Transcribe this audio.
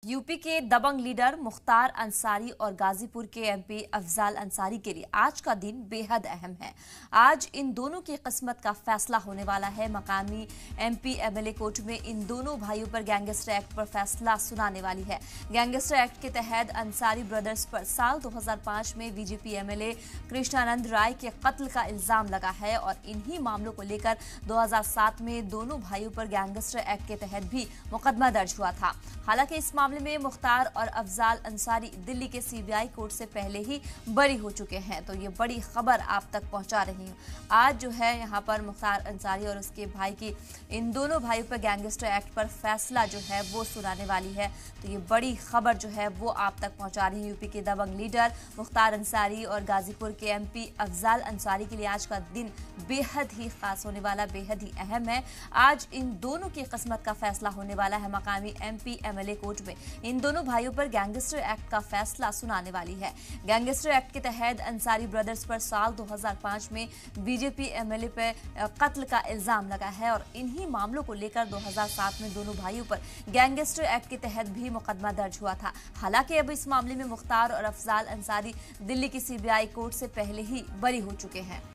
UP के दबंग leader Mukhtar Ansari और गाजीपुर के एमपी अफजाल अंसारी के लिए आज का दिन बेहद अहम है। आज इन दोनों की किस्मत का फैसला होने वाला है। मकामी एमपी एमएलए कोर्ट में इन दोनों भाइयों पर गैंगस्टर एक्ट पर फैसला सुनाने वाली है। गैंगस्टर एक्ट के तहत अंसारी ब्रदर्स पर साल 2005 में बीजेपी एमएलए कृष्णानंद राय के कत्ल का इल्जाम लगा है और इन्हीं मामलों को लेकर 2007 में दोनों भाइयों पर गैंगस्टर एक्ट के तहत भी मुकदमा दर्ज हुआ था। हालांकि इस मामले में मुख्तार और अफजाल अंसारी दिल्ली के सीबीआई कोर्ट से पहले ही बरी हो चुके हैं, तो ये बड़ी खबर आप तक पहुंचा रही हूं। आज जो है यहाँ पर मुख्तार अंसारी और उसके भाई की इन दोनों भाइयों पर गैंगस्टर एक्ट पर फैसला जो है वो सुनाने वाली है, तो ये बड़ी खबर जो है वो आप तक पहुंचा रही है। यूपी के दबंग लीडर मुख्तार अंसारी और गाजीपुर के एमपी अफजाल अंसारी के लिए आज का दिन बेहद ही खास होने वाला, बेहद ही अहम है। आज इन दोनों की किस्मत का फैसला होने वाला है। मकामी एमपी एमएलए कोर्ट में इन दोनों भाइयों पर गैंगस्टर एक्ट का फैसला सुनाने वाली है। गैंगस्टर एक्ट के तहत अंसारी ब्रदर्स पर साल 2005 में बीजेपी एमएलए पर कत्ल का इल्जाम लगा है और इन्हीं मामलों को लेकर 2007 में दोनों भाइयों पर गैंगस्टर एक्ट के तहत भी मुकदमा दर्ज हुआ था। हालांकि अब इस मामले में मुख्तार और अफजाल अंसारी दिल्ली की सीबीआई कोर्ट से पहले ही बरी हो चुके हैं।